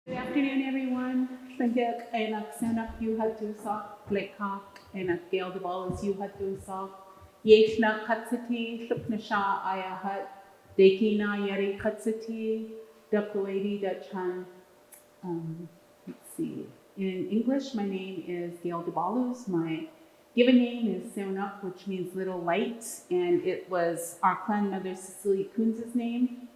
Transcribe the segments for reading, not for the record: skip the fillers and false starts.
Good afternoon, everyone. Tlingit and Seenaakw you had to SOK, Blakak and Gail Dabaluz you had to SOK. Yeshna Katsati, Shupnasha Ayahat, Dekina Yeri Katsati, Dakwadi Dachan. Let's see. In English, my name is Gail Dabaluz. My given name is Seenaakw, which means little light, and it was our clan mother Cecilia Kunz's name.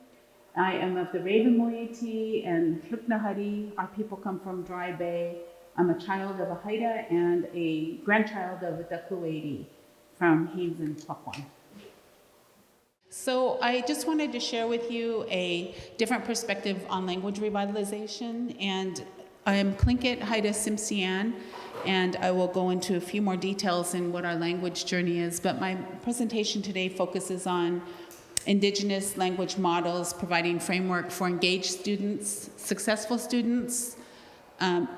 I am of the Raven moiety and Tlingit. Our people come from Dry Bay. I'm a child of a Haida and a grandchild of a Dakwadi from Haynes and Wáan. So I just wanted to share with you a different perspective on language revitalization, and I am Tlingit Haida Simsian, and I will go into a few more details in what our language journey is, but my presentation today focuses on Indigenous language models, providing framework for engaged students, successful students,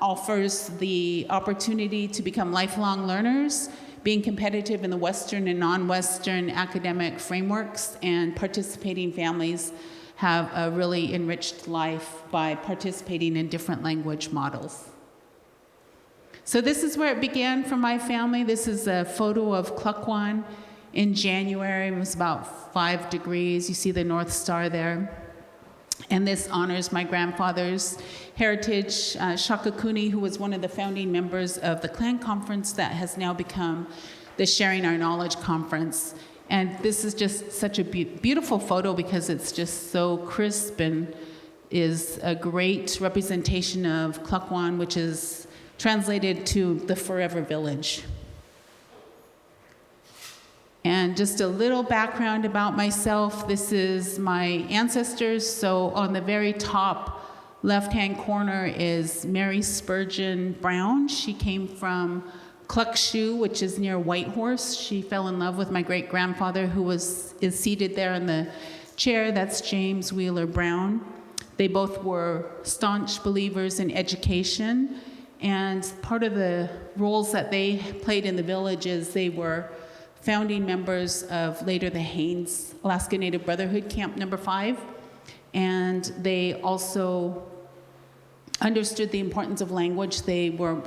offers the opportunity to become lifelong learners, being competitive in the Western and non-Western academic frameworks, and participating families have a really enriched life by participating in different language models. So this is where it began for my family. This is a photo of wáan in January. It was about 5 degrees. You see the North Star there. And this honors my grandfather's heritage, Shakakuni, who was one of the founding members of the Clan Conference that has now become the Sharing Our Knowledge Conference. And this is just such a beautiful photo because it's just so crisp and is a great representation of wáan, which is translated to the forever village. And just a little background about myself. This is my ancestors. So on the very top left-hand corner is Mary Spurgeon Brown. She came from Cluckshoe, which is near Whitehorse. She fell in love with my great-grandfather, who is seated there in the chair. That's James Wheeler Brown. They both were staunch believers in education. And part of the roles that they played in the village is they were founding members of later the Haynes Alaska Native Brotherhood Camp Number 5, and they also understood the importance of language.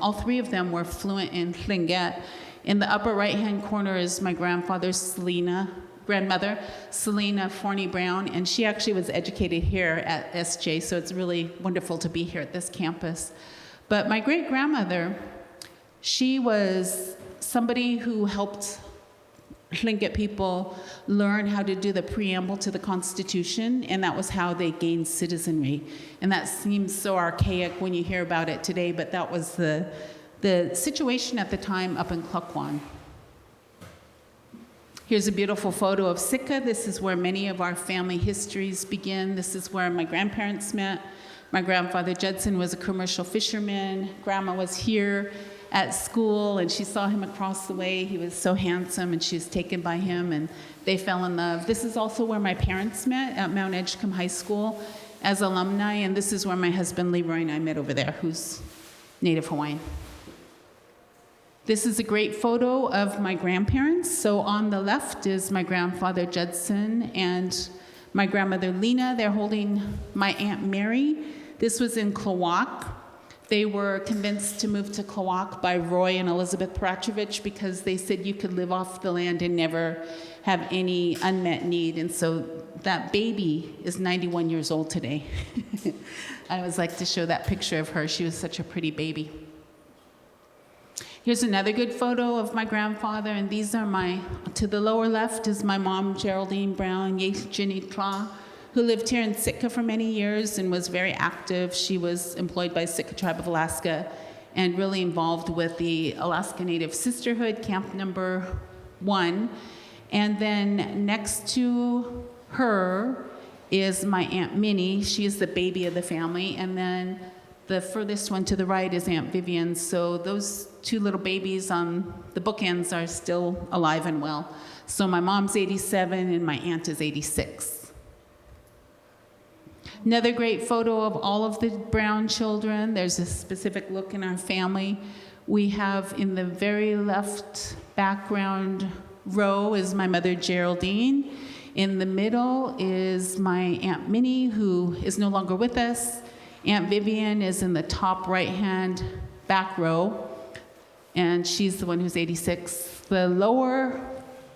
All three of them were fluent in Tlingit. In the upper right-hand corner is my grandmother, Selena Forney Brown, and she actually was educated here at SJ, so it's really wonderful to be here at this campus. But my great-grandmother, she was somebody who helped Tlingit people learn how to do the preamble to the Constitution, and that was how they gained citizenry. And that seems so archaic when you hear about it today, but that was the situation at the time up in wáan. Here's a beautiful photo of Sitka. This is where many of our family histories begin. This is where my grandparents met. My grandfather Judson was a commercial fisherman. Grandma was here at school, and she saw him across the way. He was so handsome, and she was taken by him, and they fell in love. This is also where my parents met, at Mount Edgecombe High School as alumni, and this is where my husband Leroy and I met over there, who's Native Hawaiian. This is a great photo of my grandparents. So on the left is my grandfather Judson and my grandmother Lena. They're holding my Aunt Mary. This was in Tlingit. They were convinced to move to Tlingit by Roy and Elizabeth Peratrovich because they said you could live off the land and never have any unmet need. And so that baby is 91 years old today. I always like to show that picture of her. She was such a pretty baby. Here's another good photo of my grandfather, and these are to the lower left is my mom, Geraldine Brown, Jenny Tla, who lived here in Sitka for many years and was very active. She was employed by Sitka Tribe of Alaska and really involved with the Alaska Native Sisterhood, Camp Number 1. And then next to her is my Aunt Minnie. She is the baby of the family. And then the furthest one to the right is Aunt Vivian. So those two little babies on the bookends are still alive and well. So my mom's 87 and my aunt is 86. Another great photo of all of the Brown children. There's a specific look in our family. We have in the very left background row is my mother Geraldine. In the middle is my Aunt Minnie, who is no longer with us. Aunt Vivian is in the top right-hand back row, and she's the one who's 86. The lower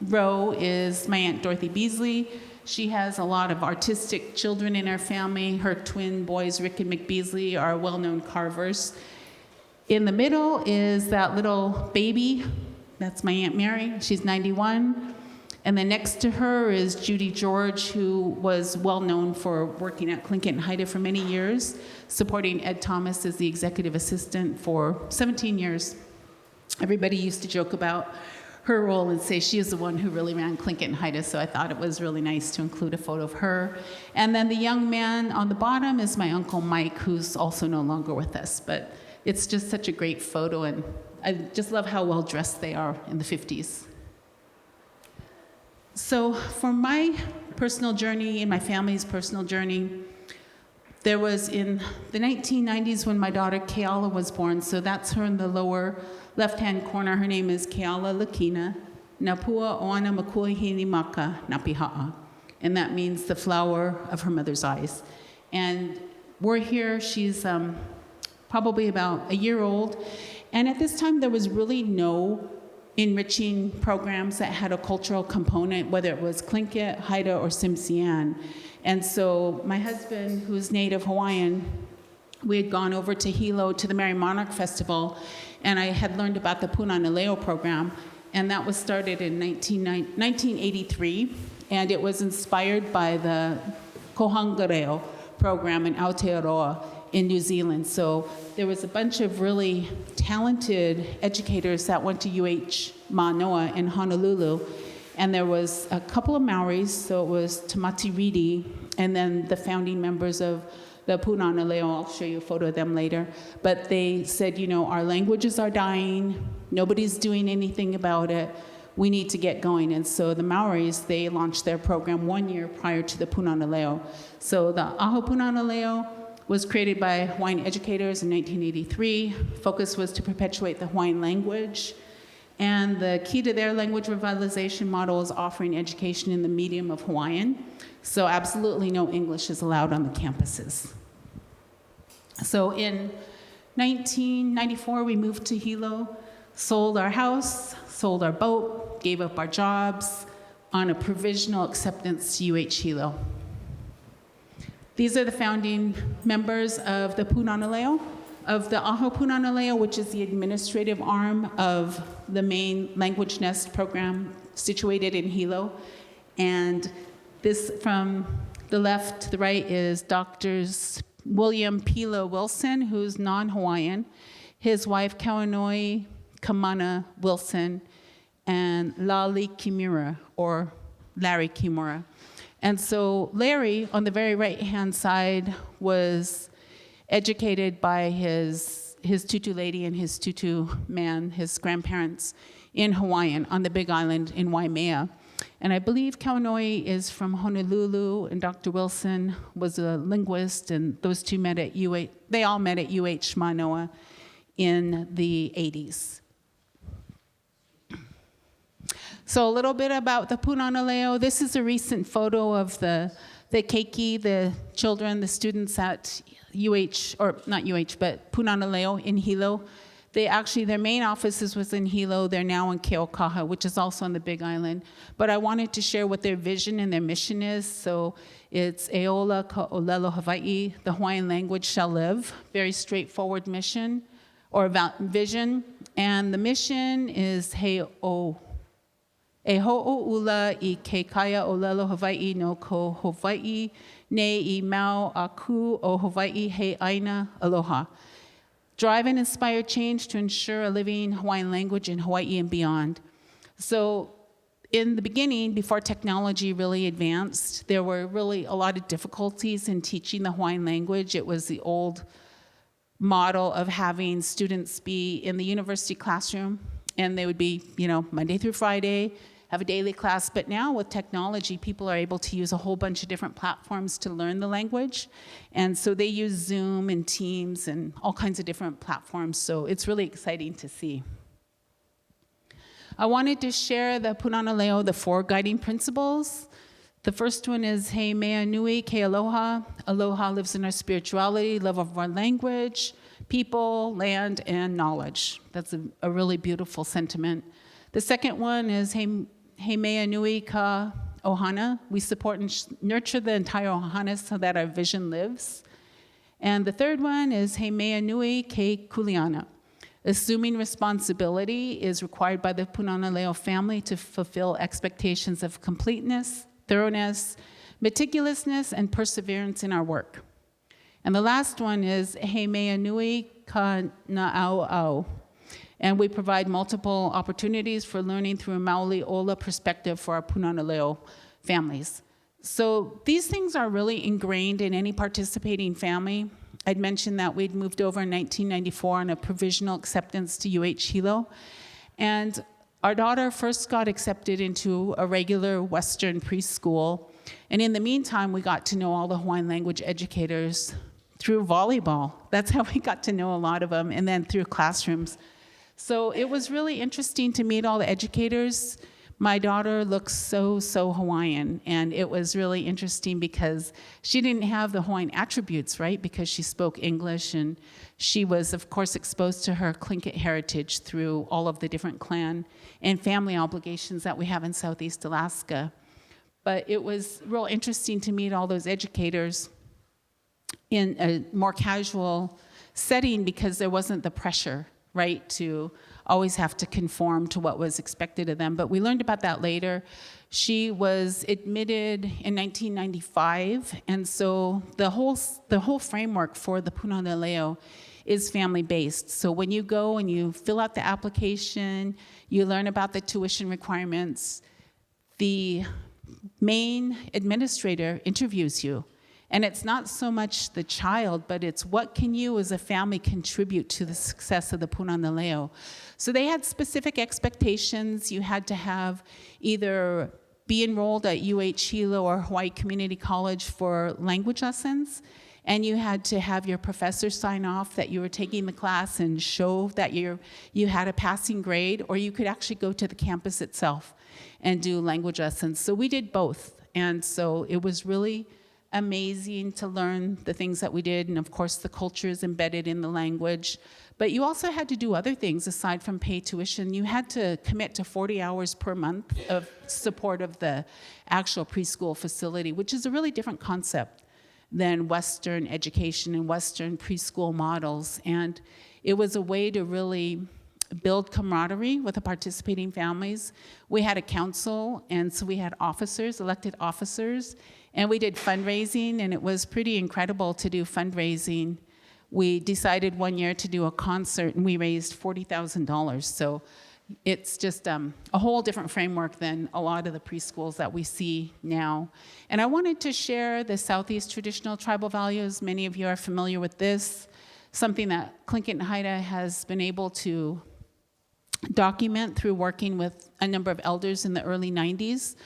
row is my Aunt Dorothy Beasley. She has a lot of artistic children in her family. Her twin boys, Rick and Mick Beasley, are well-known carvers. In the middle is that little baby. That's my Aunt Mary. She's 91. And then next to her is Judy George, who was well-known for working at Tlingit and Haida for many years, supporting Ed Thomas as the executive assistant for 17 years. Everybody used to joke about her role and say she is the one who really ran Tlingit and Haida, so I thought it was really nice to include a photo of her. And then the young man on the bottom is my Uncle Mike, who's also no longer with us. But it's just such a great photo, and I just love how well dressed they are in the 50s. So for my personal journey and my family's personal journey, there was in the 1990s when my daughter Keala was born, so that's her in the lower left-hand corner. Her name is Keala Lakina, Napua Oana Makuahini Maka Napiha'a, and that means the flower of her mother's eyes. And we're here, she's probably about a year old, and at this time there was really no enriching programs that had a cultural component, whether it was Tlingit, Haida, or Tsimshian. And so my husband, who's native Hawaiian, we had gone over to Hilo to the Merry Monarch Festival, and I had learned about the Punanaleo program, and that was started in 1983, and it was inspired by the Kohangareo program in Aotearoa in New Zealand. So there was a bunch of really talented educators that went to UH Manoa in Honolulu, and there was a couple of Maoris, so it was Tamati Ridi, and then the founding members of the Punanaleo. I'll show you a photo of them later. But they said, you know, our languages are dying, nobody's doing anything about it, we need to get going. And so the Maoris, they launched their program 1 year prior to the Punanaleo. So the Aho Punanaleo was created by Hawaiian educators in 1983. Focus was to perpetuate the Hawaiian language. And the key to their language revitalization model is offering education in the medium of Hawaiian. So absolutely no English is allowed on the campuses. So in 1994, we moved to Hilo, sold our house, sold our boat, gave up our jobs on a provisional acceptance to UH Hilo. These are the founding members of the Punanaleo, of the Aho Punanaleo, which is the administrative arm of the main Language Nest program situated in Hilo. And this from the left to the right is Drs. William Pila Wilson, who's non-Hawaiian, his wife Kawanoi Kamana Wilson, and Lali Kimura, or Larry Kimura. And so Larry, on the very right-hand side, was educated by his tutu lady and his tutu man, his grandparents, in Hawaiian on the Big Island in Waimea. And I believe Kawanoi is from Honolulu, and Dr. Wilson was a linguist, and those two met at UH, they all met at UH Manoa in the 80s. So a little bit about the Punanaleo. This is a recent photo of the keiki, the children, the students at UH, or not UH, but Punanaleo in Hilo. They actually, their main offices was in Hilo. They're now in Keaukaha, which is also on the Big Island. But I wanted to share what their vision and their mission is. So it's Eola Ka'olelo Hawaii, the Hawaiian language shall live. Very straightforward mission or vision. And the mission is E ho'oula I ke kaya olelo Hawaii no ko Hawaii ne I mau aku o Hawaii he aina aloha. Drive and inspire change to ensure a living Hawaiian language in Hawaii and beyond. So in the beginning, before technology really advanced, there were really a lot of difficulties in teaching the Hawaiian language. It was the old model of having students be in the university classroom, and they would be, you know, Monday through Friday, have a daily class. But now with technology, people are able to use a whole bunch of different platforms to learn the language. And so they use Zoom and Teams and all kinds of different platforms. So it's really exciting to see. I wanted to share the Punanaleo, the 4 guiding principles. The first one is He Mea Nui Ke Aloha. Aloha lives in our spirituality, love of our language, people, land, and knowledge. That's a really beautiful sentiment. The second one is He Mea Nui Ka Ohana. We support and nurture the entire ohana so that our vision lives. And the third one is He Mea Nui Ke Kuleana. Assuming responsibility is required by the Punana Leo family to fulfill expectations of completeness, thoroughness, meticulousness, and perseverance in our work. And the last one is He Mea Nui Ka Na'au'au. And we provide multiple opportunities for learning through a Maoli Ola perspective for our Punana Leo families. So these things are really ingrained in any participating family. I'd mentioned that we'd moved over in 1994 on a provisional acceptance to UH Hilo. And our daughter first got accepted into a regular Western preschool. And in the meantime, we got to know all the Hawaiian language educators through volleyball. That's how we got to know a lot of them, and then through classrooms. So it was really interesting to meet all the educators. My daughter looks so Hawaiian, and it was really interesting because she didn't have the Hawaiian attributes, right? Because she spoke English, and she was, of course, exposed to her Tlingit heritage through all of the different clan and family obligations that we have in Southeast Alaska. But it was real interesting to meet all those educators in a more casual setting because there wasn't the pressure, right, to always have to conform to what was expected of them. But we learned about that later. She was admitted in 1995, and so the whole framework for the Punana Leo is family-based. So when you go and you fill out the application, you learn about the tuition requirements, the main administrator interviews you. And it's not so much the child, but it's what can you as a family contribute to the success of the Punana Leo. So they had specific expectations. You had to have either be enrolled at UH Hilo or Hawaii Community College for language lessons, and you had to have your professor sign off that you were taking the class and show that you had a passing grade, or you could actually go to the campus itself and do language lessons. So we did both, and so it was really amazing to learn the things that we did, and of course the culture is embedded in the language. But you also had to do other things aside from pay tuition. You had to commit to 40 hours per month of support of the actual preschool facility, which is a really different concept than Western education and Western preschool models. And it was a way to really build camaraderie with the participating families. We had a council, and so we had officers, elected officers, and we did fundraising, and it was pretty incredible to do fundraising. We decided one year to do a concert, and we raised $40,000. So it's just a whole different framework than a lot of the preschools that we see now. And I wanted to share the Southeast traditional tribal values. Many of you are familiar with this, something that Tlingit and Haida has been able to document through working with a number of elders in the early 90s.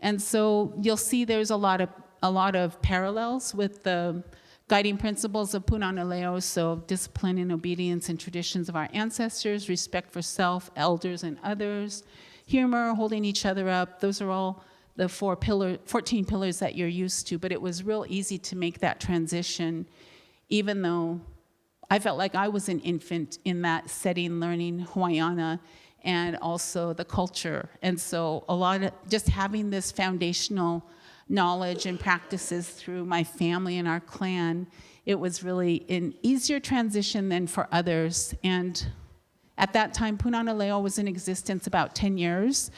And so you'll see there's a lot of parallels with the guiding principles of Punana Leo, so discipline and obedience and traditions of our ancestors, respect for self, elders, and others, humor, holding each other up. Those are all the 14 pillars that you're used to, but it was real easy to make that transition, even though I felt like I was an infant in that setting, learning Hawaiiana and also the culture. And so a lot of just having this foundational knowledge and practices through my family and our clan, it was really an easier transition than for others. And at that time, Punana Leo was in existence about 10 years.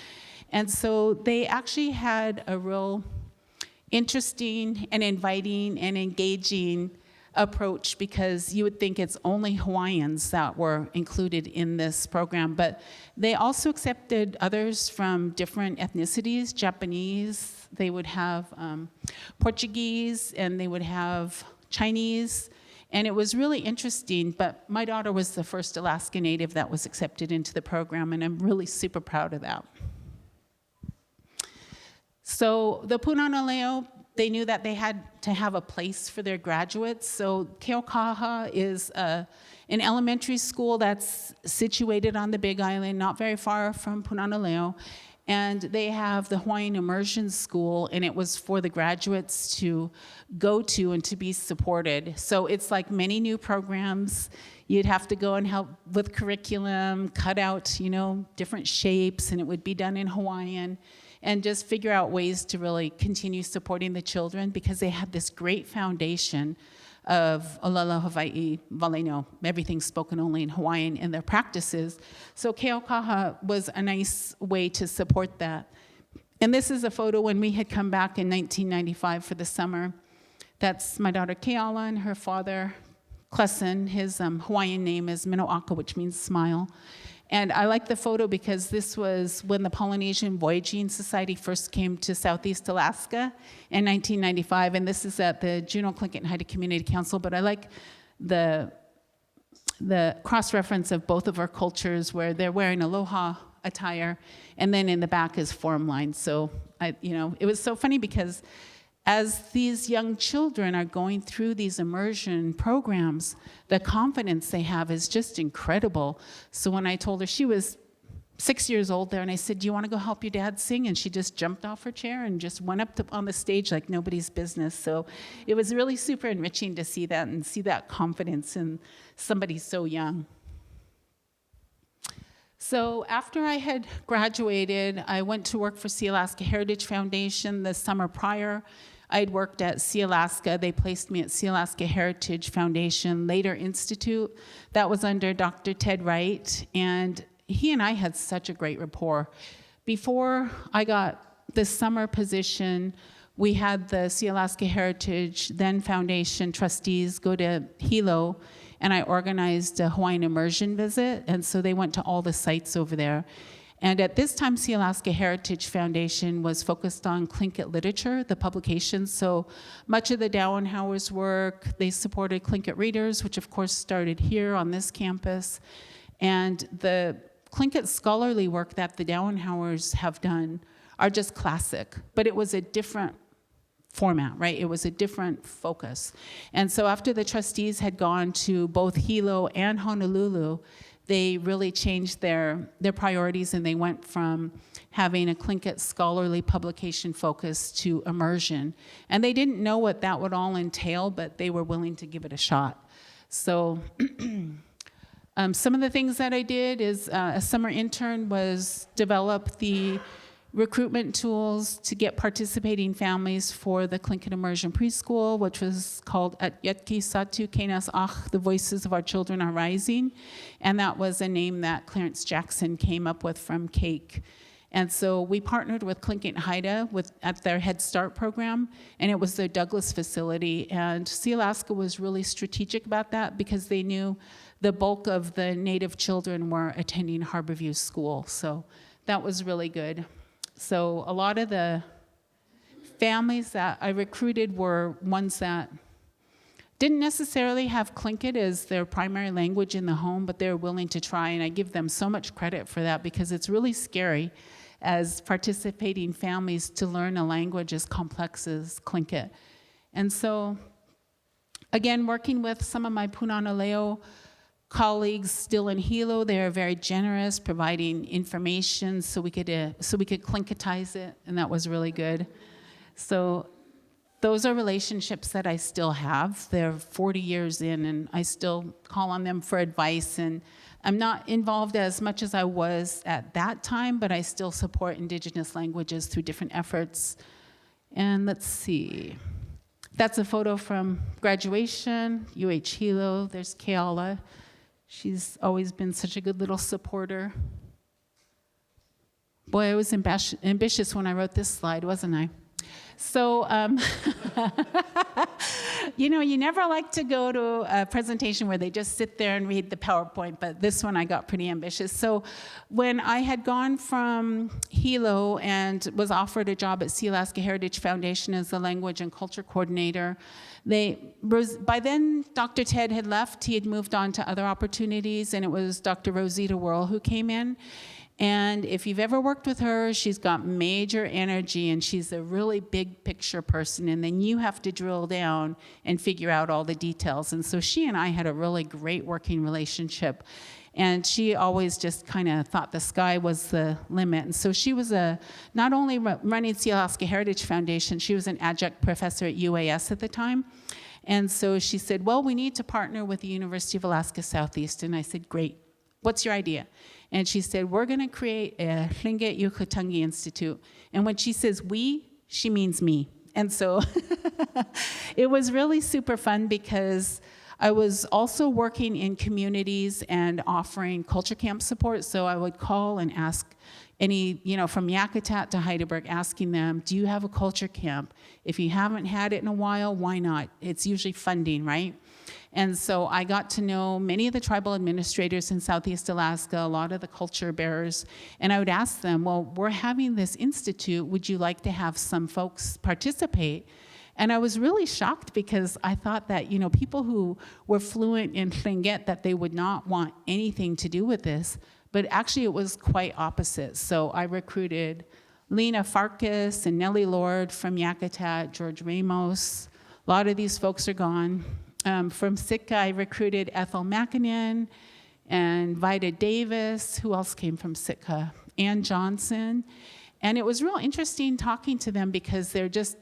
And so they actually had a real interesting and inviting and engaging approach, because you would think it's only Hawaiians that were included in this program, but they also accepted others from different ethnicities, Japanese, they would have Portuguese, and they would have Chinese, and it was really interesting. But my daughter was the first Alaska Native that was accepted into the program, and I'm really super proud of that. So the Punana Leo, they knew that they had to have a place for their graduates. So Keokaha is an elementary school that's situated on the Big Island, not very far from Punana Leo. And they have the Hawaiian Immersion School, and it was for the graduates to go to and to be supported. So it's like many new programs. You'd have to go and help with curriculum, cut out, different shapes, and it would be done in Hawaiian, and just figure out ways to really continue supporting the children, because they have this great foundation of Olala Hawaii Valeno, everything spoken only in Hawaiian in their practices. So Keaukaha was a nice way to support that. And this is a photo when we had come back in 1995 for the summer. That's my daughter Keala and her father, Klessen. His Hawaiian name is Minoaka, which means smile. And I like the photo because this was when the Polynesian Voyaging Society first came to Southeast Alaska in 1995, and this is at the Juneau Tlingit and Haida Community Council. But I like the cross-reference of both of our cultures, where they're wearing aloha attire, and then in the back is form lines. So it was so funny because as these young children are going through these immersion programs, the confidence they have is just incredible. So when I told her, she was 6 years old there, and I said, "Do you want to go help your dad sing?" And she just jumped off her chair and just went up on the stage like nobody's business. So it was really super enriching to see that and see that confidence in somebody so young. So after I had graduated, I went to work for Sealaska Heritage Foundation the summer prior. I'd worked at Sealaska. They placed me at Sealaska Heritage Foundation, later Institute. That was under Dr. Ted Wright, and he and I had such a great rapport. Before I got this summer position, we had the Sealaska Heritage, then Foundation trustees go to Hilo, and I organized a Hawaiian immersion visit, and so they went to all the sites over there. And at this time, Sealaska Heritage Foundation was focused on Tlingit literature, the publications. So much of the Dauenhower's work, they supported Tlingit readers, which of course started here on this campus. And the Tlingit scholarly work that the Dauenhowers have done are just classic, but it was a different format, right? It was a different focus. And so after the trustees had gone to both Hilo and Honolulu, they really changed their priorities, and they went from having a Tlingit scholarly publication focus to immersion. And they didn't know what that would all entail, but they were willing to give it a shot. So some of the things that I did is a summer intern was develop the recruitment tools to get participating families for the Tlingit Immersion Preschool, which was called At Yetki Satu Kenas Ach, The Voices of Our Children Are Rising. And that was a name that Clarence Jackson came up with from CAKE. And so we partnered with Tlingit and Haida at their Head Start program, and it was their Douglas facility. And Sealaska was really strategic about that because they knew the bulk of the Native children were attending Harborview School. So that was really good. So a lot of the families that I recruited were ones that didn't necessarily have Tlingit as their primary language in the home, but they're willing to try, and I give them so much credit for that because it's really scary as participating families to learn a language as complex as Tlingit. And so, again, working with some of my Punana Leo colleagues still in Hilo, they are very generous, providing information so we could Tlingitize it, and that was really good. So those are relationships that I still have. They're 40 years in, and I still call on them for advice, and I'm not involved as much as I was at that time, but I still support Indigenous languages through different efforts. And let's see. That's a photo from graduation, UH Hilo. There's Keala. She's always been such a good little supporter. Boy, I was ambitious when I wrote this slide, wasn't I? So, you never like to go to a presentation where they just sit there and read the PowerPoint, but this one I got pretty ambitious. So when I had gone from Hilo and was offered a job at Sealaska Heritage Foundation as the language and culture coordinator, by then Dr. Ted had left. He had moved on to other opportunities, and it was Dr. Rosita Worrell who came in. And if you've ever worked with her, she's got major energy, and she's a really big picture person, and then you have to drill down and figure out all the details. And so she and I had a really great working relationship. And she always just kind of thought the sky was the limit. And so she was not only running Seenaakw Heritage Foundation, she was an adjunct professor at UAS at the time. And so she said, well, we need to partner with the University of Alaska Southeast. And I said, great, what's your idea? And she said, we're going to create a Tlingit Yukatangi Institute. And when she says we, she means me. And so it was really super fun because I was also working in communities and offering culture camp support. So I would call and ask any, from Yakutat to Heidelberg, asking them, do you have a culture camp? If you haven't had it in a while, why not? It's usually funding, right? And so I got to know many of the tribal administrators in Southeast Alaska, a lot of the culture bearers, and I would ask them, well, we're having this institute, would you like to have some folks participate? And I was really shocked because I thought that, people who were fluent in Tlingit, that they would not want anything to do with this, but actually it was quite opposite. So I recruited Lena Farkas and Nellie Lord from Yakutat, George Ramos. A lot of these folks are gone. From Sitka, I recruited Ethel McKinnon and Vida Davis. Who else came from Sitka? Ann Johnson. And it was real interesting talking to them because they're just,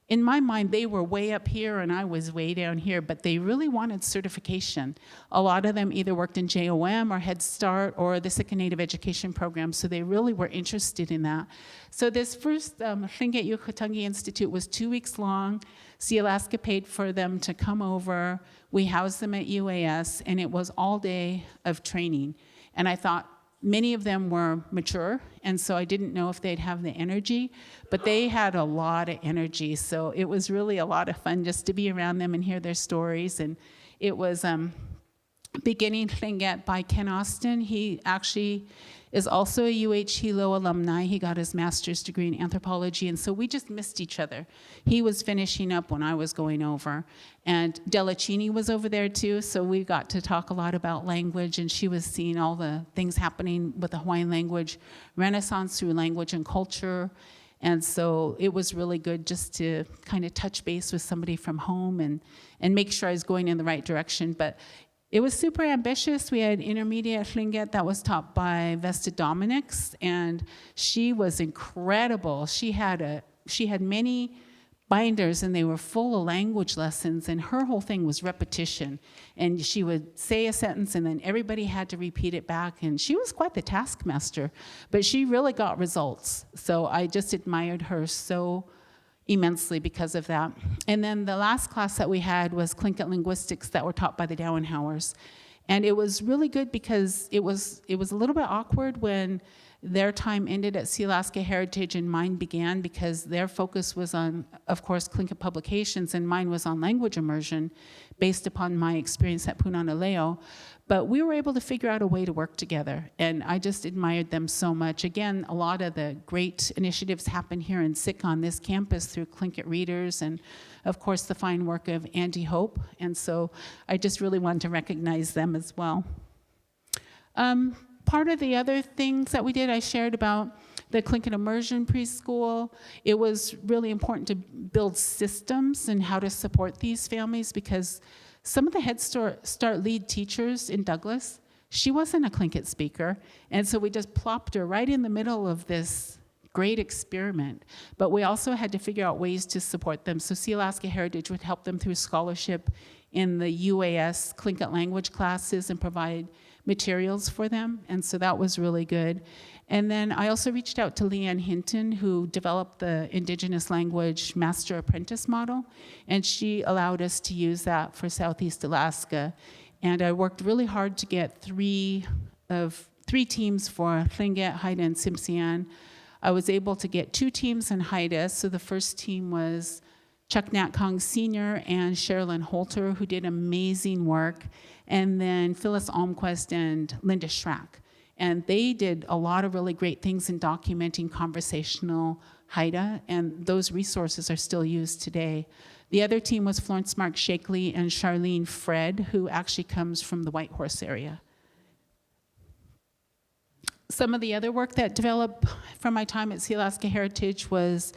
in my mind, they were way up here and I was way down here, but they really wanted certification. A lot of them either worked in JOM or Head Start or the Sitka Native Education Program, so they really were interested in that. So this first Tlingit Yukatangi Institute was 2 weeks long. Alaska paid for them to come over. We housed them at UAS, and it was all day of training. And I thought, many of them were mature, and so I didn't know if they'd have the energy, but they had a lot of energy, so it was really a lot of fun just to be around them and hear their stories. And it was Beginning Tlingit by Ken Austin. He actually is also a UH Hilo alumni. He got his master's degree in anthropology, and so we just missed each other. He was finishing up when I was going over, and Delacini was over there too, so we got to talk a lot about language, and she was seeing all the things happening with the Hawaiian language, renaissance through language and culture. And so it was really good just to kind of touch base with somebody from home and make sure I was going in the right direction. But it was super ambitious. We had intermediate Tlingit that was taught by Vesta Dominics, and she was incredible. She had many binders, and they were full of language lessons, and her whole thing was repetition. And she would say a sentence, and then everybody had to repeat it back, and she was quite the taskmaster, but she really got results. So I just admired her so immensely because of that. And then the last class that we had was Tlingit linguistics that were taught by the Dowenhauers. And it was really good because it was a little bit awkward when their time ended at Alaska Heritage and mine began, because their focus was on, of course, Tlingit publications, and mine was on language immersion based upon my experience at Punanaleo. But we were able to figure out a way to work together, and I just admired them so much. Again, a lot of the great initiatives happen here in Sitka on this campus through Tlingit readers, and of course the fine work of Andy Hope, and so I just really wanted to recognize them as well. Part of the other things that we did, I shared about the Tlingit immersion preschool. It was really important to build systems and how to support these families, because some of the Head Start lead teachers in Douglas, she wasn't a Tlingit speaker, and so we just plopped her right in the middle of this great experiment. But we also had to figure out ways to support them. So Alaska Heritage would help them through scholarship in the UAS Tlingit language classes and provide materials for them, and so that was really good. And then I also reached out to Leanne Hinton, who developed the Indigenous language master apprentice model, and she allowed us to use that for Southeast Alaska. And I worked really hard to get three teams for Tlingit, Haida, and Tsimshian. I was able to get 2 teams in Haida, so the first team was Chuck Nat Kong Sr. and Sherilyn Holter, who did amazing work, and then Phyllis Almquist and Linda Schrack. And they did a lot of really great things in documenting conversational Haida, and those resources are still used today. The other team was Florence Mark Shakely and Charlene Fred, who actually comes from the Whitehorse area. Some of the other work that developed from my time at Alaska Heritage was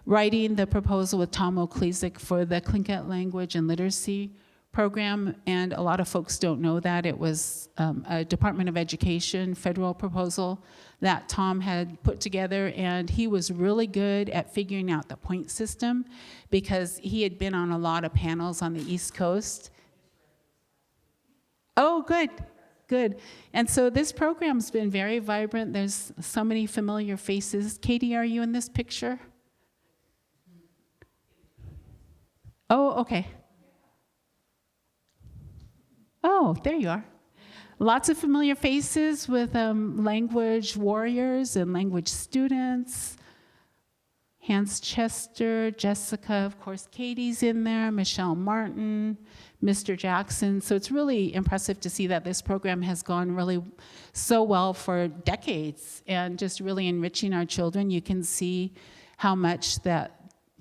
writing the proposal with Tom Oklezik for the Tlingit language and literacy program, and a lot of folks don't know that. It was a Department of Education federal proposal that Tom had put together, and he was really good at figuring out the point system because he had been on a lot of panels on the East Coast. Oh, good, good. And so this program's been very vibrant. There's so many familiar faces. Katie, are you in this picture? Oh, okay. Oh, there you are. Lots of familiar faces with language warriors and language students. Hans Chester, Jessica, of course, Katie's in there, Michelle Martin, Mr. Jackson. So it's really impressive to see that this program has gone really so well for decades and just really enriching our children. You can see how much that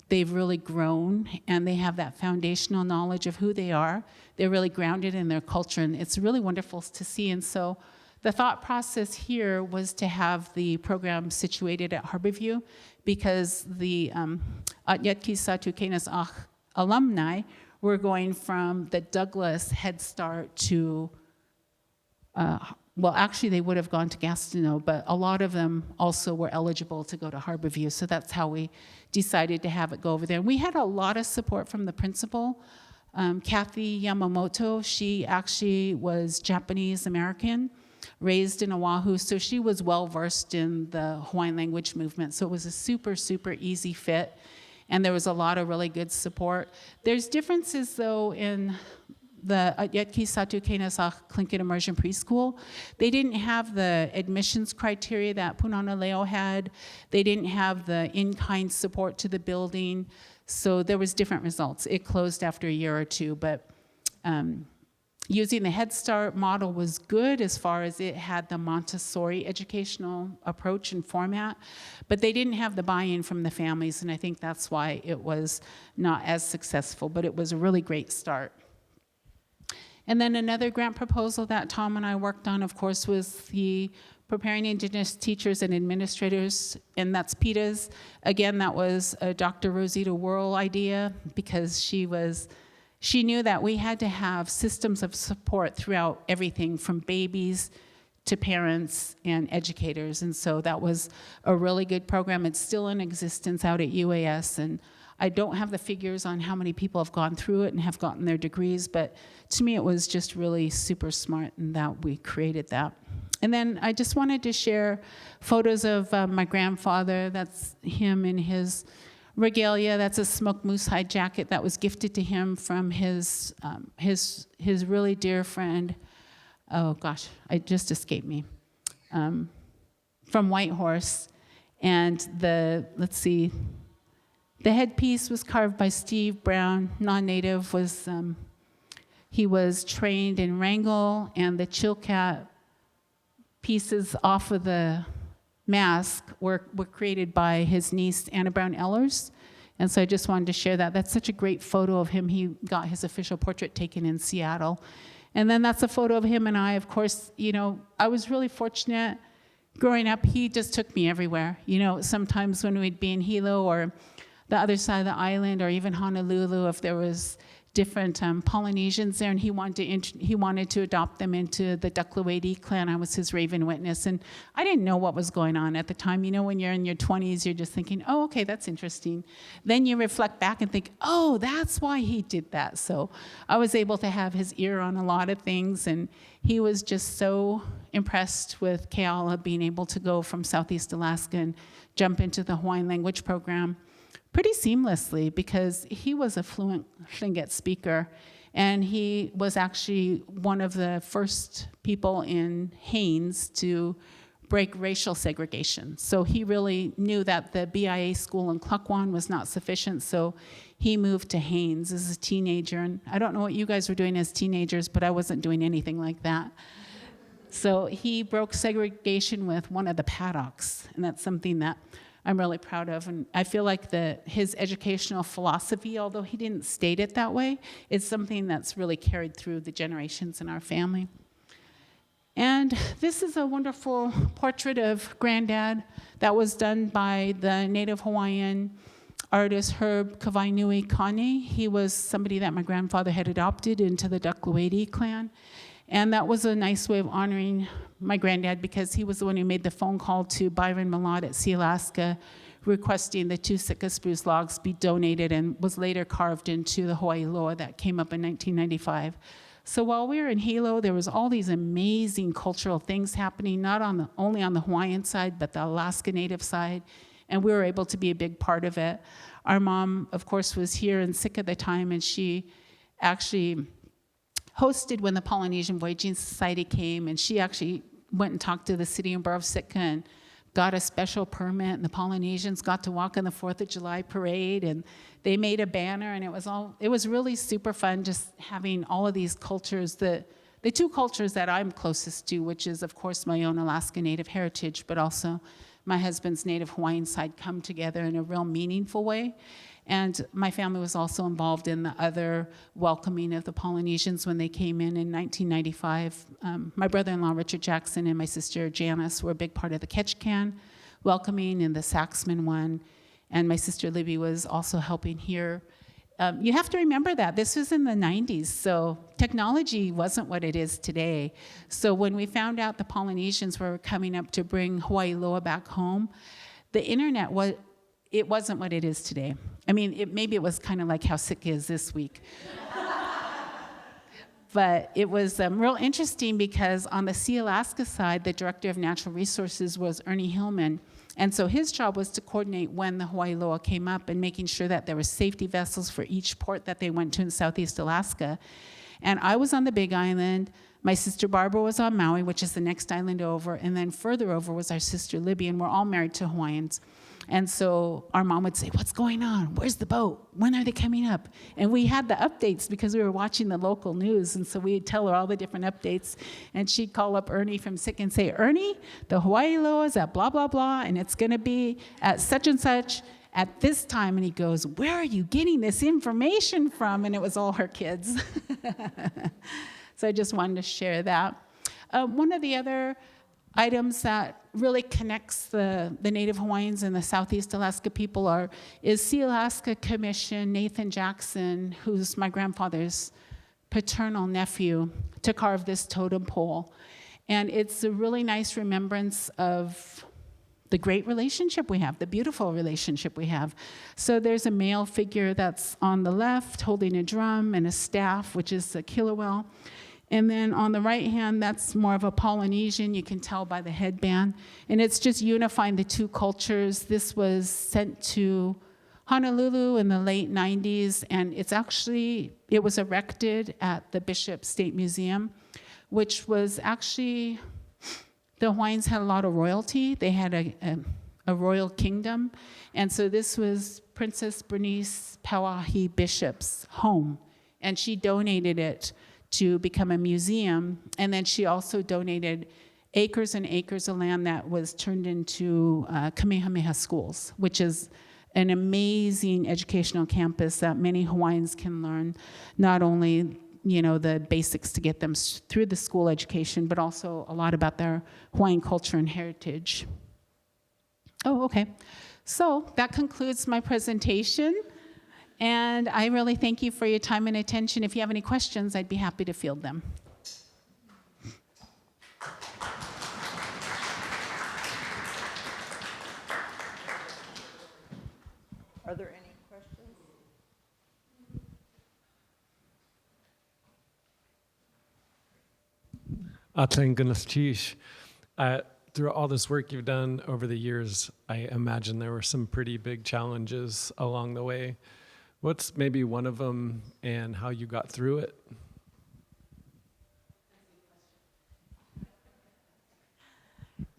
they've really grown, and they have that foundational knowledge of who they are. They're really grounded in their culture, and it's really wonderful to see. And so the thought process here was to have the program situated at Harborview because the Atyatki Satu Kenas Ach alumni were going from the Douglas Head Start to well, actually, they would have gone to Gastineau, but a lot of them also were eligible to go to Harborview, so that's how we decided to have it go over there. And we had a lot of support from the principal, Kathy Yamamoto. She actually was Japanese-American, raised in Oahu, so she was well-versed in the Hawaiian language movement, so it was a super, super easy fit, and there was a lot of really good support. There's differences, though, in the Atyatki Satu Kenesach Tlingit Immersion Preschool. They didn't have the admissions criteria that Punana Leo had. They didn't have the in-kind support to the building. So there was different results. It closed after a year or two, but using the Head Start model was good as far as it had the Montessori educational approach and format, but they didn't have the buy-in from the families, and I think that's why it was not as successful, but it was a really great start. And then another grant proposal that Tom and I worked on, of course, was the Preparing Indigenous Teachers and Administrators, and that's PITA's. Again, that was a Dr. Rosita Worrell idea because she knew that we had to have systems of support throughout everything from babies to parents and educators. And so that was a really good program. It's still in existence out at UAS, and I don't have the figures on how many people have gone through it and have gotten their degrees, but to me it was just really super smart in that we created that. And then I just wanted to share photos of my grandfather. That's him in his regalia. That's a smoked moose hide jacket that was gifted to him from his really dear friend. Oh gosh, it just escaped me. From Whitehorse, and let's see. The headpiece was carved by Steve Brown, non-native. He was trained in Wrangell, and the Chilkat pieces off of the mask were created by his niece, Anna Brown Ellers. And so I just wanted to share that. That's such a great photo of him. He got his official portrait taken in Seattle. And then that's a photo of him and I. Of course, I was really fortunate. Growing up, he just took me everywhere. Sometimes when we'd be in Hilo or the other side of the island, or even Honolulu, if there was different Polynesians there, and he wanted to adopt them into the Ducklewaity clan. I was his Raven Witness, and I didn't know what was going on at the time. When you're in your 20s, you're just thinking, oh, okay, that's interesting. Then you reflect back and think, oh, that's why he did that. So I was able to have his ear on a lot of things, and he was just so impressed with Keala being able to go from Southeast Alaska and jump into the Hawaiian language program pretty seamlessly, because he was a fluent Tlingit speaker, and he was actually one of the first people in Haines to break racial segregation. So he really knew that the BIA school in Kluckwan was not sufficient, so he moved to Haines as a teenager. And I don't know what you guys were doing as teenagers, but I wasn't doing anything like that. So he broke segregation with one of the paddocks, and that's something that I'm really proud of. And I feel like his educational philosophy, although he didn't state it that way, it's something that's really carried through the generations in our family. And this is a wonderful portrait of Granddad that was done by the Native Hawaiian artist Herb Kawainui Kane. He was somebody that my grandfather had adopted into the Duckloady clan. And that was a nice way of honoring my granddad because he was the one who made the phone call to Byron Malott at Seenaakw requesting the 2 Sitka spruce logs be donated and was later carved into the Hawaii loa that came up in 1995. So while we were in Hilo, there was all these amazing cultural things happening, not only on the Hawaiian side, but the Alaska Native side, and we were able to be a big part of it. Our mom, of course, was here in Sitka at the time, and she actually hosted when the Polynesian Voyaging Society came, and she actually went and talked to the city and borough of Sitka and got a special permit, and the Polynesians got to walk in the 4th of July parade, and they made a banner, and it was really super fun just having all of these cultures, the 2 cultures that I'm closest to, which is, of course, my own Alaska Native heritage, but also my husband's Native Hawaiian side come together in a real meaningful way. And my family was also involved in the other welcoming of the Polynesians when they came in 1995. My brother-in-law, Richard Jackson, and my sister, Janice, were a big part of the Ketchikan welcoming and the Saxman one. And my sister, Libby, was also helping here. You have to remember that. This was in the 90s, so technology wasn't what it is today. So when we found out the Polynesians were coming up to bring Hawaii loa back home, the internet it wasn't what it is today. I mean, maybe it was kind of like how Sitka is this week. But it was real interesting because on the Alaska side, the director of natural resources was Ernie Hillman. And so his job was to coordinate when the Hawaii loa came up and making sure that there were safety vessels for each port that they went to in Southeast Alaska. And I was on the Big Island. My sister Barbara was on Maui, which is the next island over. And then further over was our sister Libby, and we're all married to Hawaiians. And so our mom would say, "What's going on? Where's the boat? When are they coming up?" And we had the updates because we were watching the local news. And so we'd tell her all the different updates. And she'd call up Ernie from Sitka and say, "Ernie, the Hawaii loa is at blah, blah, blah, and it's going to be at such and such at this time." And he goes, "Where are you getting this information from?" And it was all her kids. So I just wanted to share that. One of the other items that really connects the Native Hawaiians and the Southeast Alaska people is Seenaakw Commission Nathan Jackson, who's my grandfather's paternal nephew, to carve this totem pole. And it's a really nice remembrance of the great relationship we have, the beautiful relationship we have. So there's a male figure that's on the left holding a drum and a staff, which is a kilowell. And then on the right hand, that's more of a Polynesian, you can tell by the headband. And it's just unifying the 2 cultures. This was sent to Honolulu in the late 90s, and it was erected at the Bishop State Museum, which was actually, the Hawaiians had a lot of royalty. They had a royal kingdom. And so this was Princess Bernice Pauahi Bishop's home, and she donated it to become a museum. And then she also donated acres and acres of land that was turned into Kamehameha schools, which is an amazing educational campus that many Hawaiians can learn, not only the basics to get them through the school education, but also a lot about their Hawaiian culture and heritage. Oh, okay. So that concludes my presentation. And I really thank you for your time and attention. If you have any questions, I'd be happy to field them. Are there any questions? Tlingit. Through all this work you've done over the years, I imagine there were some pretty big challenges along the way. What's maybe one of them and how you got through it?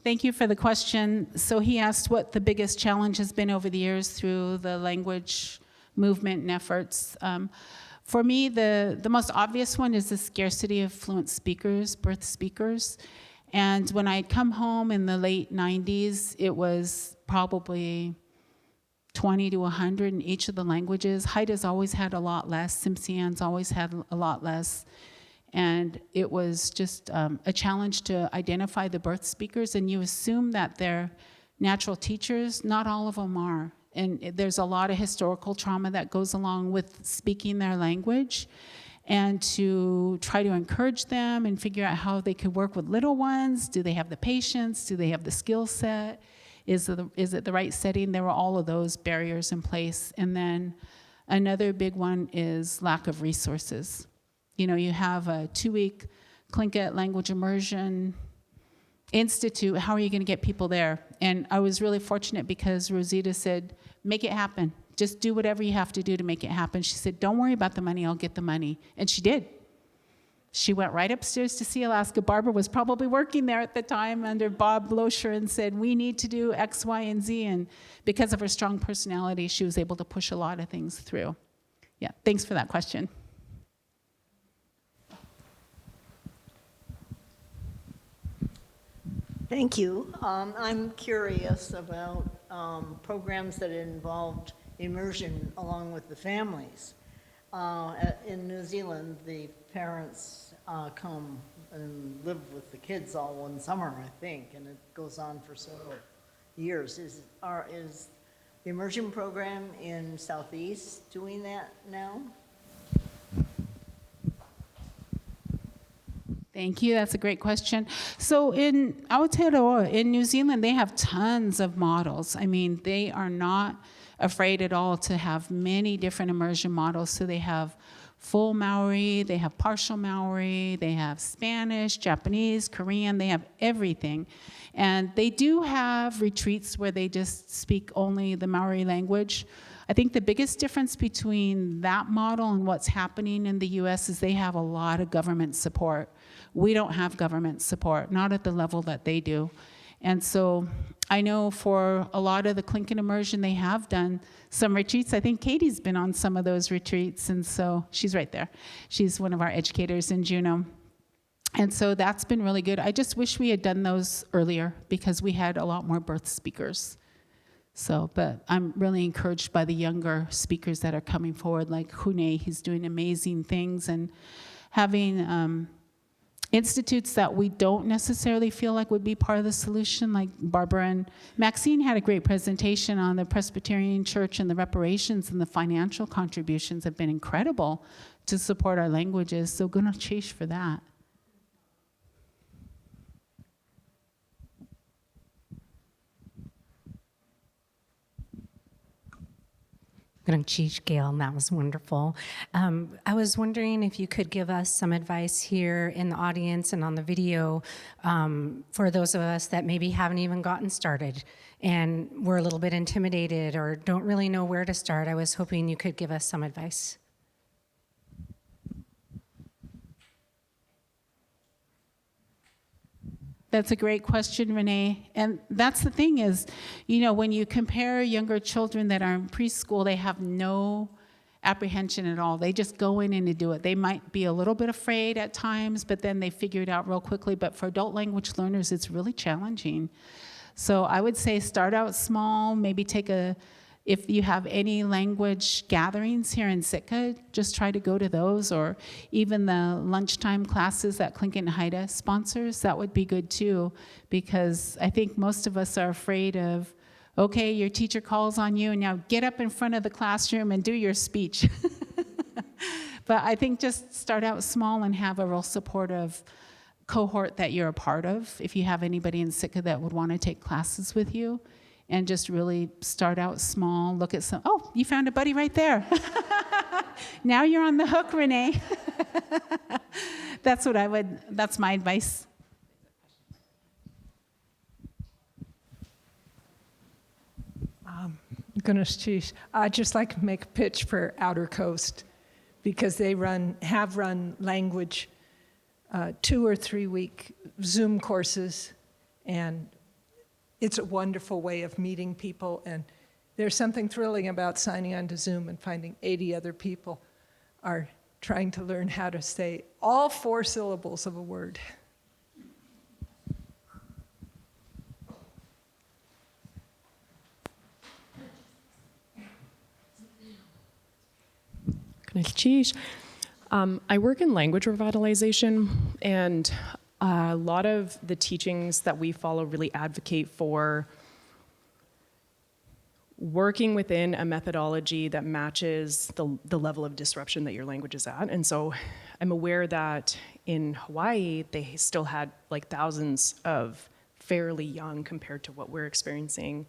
Thank you for the question. So he asked what the biggest challenge has been over the years through the language movement and efforts. For me, the most obvious one is the scarcity of fluent speakers, birth speakers. And when I had come home in the late 90s, it was probably 20 to 100 in each of the languages. Haida's always had a lot less. Tsimshian's always had a lot less. And it was just a challenge to identify the birth speakers. And you assume that they're natural teachers. Not all of them are. And there's a lot of historical trauma that goes along with speaking their language, and to try to encourage them and figure out how they could work with little ones. Do they have the patience? Do they have the skill set? Is it the right setting? There were all of those barriers in place. And then another big one is lack of resources. You know, you have a 2-week Tlingit language immersion institute. How are you going to get people there? And I was really fortunate because Rosita said, make it happen. Just do whatever you have to do to make it happen. She said, don't worry about the money, I'll get the money. And she did. She went right upstairs to see Alaska. Barbara was probably working there at the time under Bob Losher and said, we need to do X, Y, and Z. And because of her strong personality, she was able to push a lot of things through. Yeah, thanks for that question. Thank you. I'm curious about programs that involved immersion along with the families. In New Zealand, the parents come and live with the kids all one summer, I think, and it goes on for several years. Is the immersion program in Southeast doing that now? Thank you. That's a great question. So in Aotearoa, in New Zealand, they have tons of models. I mean, they are not afraid at all to have many different immersion models. So they have full Maori, they have partial Maori, they have Spanish, Japanese, Korean, they have everything. And they do have retreats where they just speak only the Maori language. I think the biggest difference between that model and what's happening in the US is they have a lot of government support. We don't have government support, not at the level that they do. And so I know for a lot of the Tlingit immersion, they have done some retreats. I think Katie's been on some of those retreats, and so she's right there. She's one of our educators in Juneau. And so that's been really good. I just wish we had done those earlier because we had a lot more birth speakers. So, but I'm really encouraged by the younger speakers that are coming forward, like Hune, he's doing amazing things, and having institutes that we don't necessarily feel like would be part of the solution, like Barbara and Maxine had a great presentation on the Presbyterian Church, and the reparations and the financial contributions have been incredible to support our languages. So guna cheesh for that. Gail, and that was wonderful. I was wondering if you could give us some advice here in the audience and on the video for those of us that maybe haven't even gotten started and we're a little bit intimidated or don't really know where to start. I was hoping you could give us some advice. That's a great question, Renee. And that's the thing is, you know, when you compare younger children that are in preschool, they have no apprehension at all. They just go in and they do it. They might be a little bit afraid at times, but then they figure it out real quickly. But for adult language learners, it's really challenging. So I would say start out small, maybe if you have any language gatherings here in Sitka, just try to go to those, or even the lunchtime classes that Tlingit and Haida sponsors, that would be good too, because I think most of us are afraid of, okay, your teacher calls on you and now get up in front of the classroom and do your speech. But I think just start out small and have a real supportive cohort that you're a part of. If you have anybody in Sitka that would want to take classes with you, and just really start out small, look at oh, you found a buddy right there. Now you're on the hook, Renee. That's my advice. Goodness, geez. I'd just like to make a pitch for Outer Coast because they have run language 2 or 3 week Zoom courses, and it's a wonderful way of meeting people, and there's something thrilling about signing onto Zoom and finding 80 other people are trying to learn how to say all 4 syllables of a word. I work in language revitalization, and a lot of the teachings that we follow really advocate for working within a methodology that matches the level of disruption that your language is at. And so I'm aware that in Hawaii, they still had like thousands of fairly young, compared to what we're experiencing,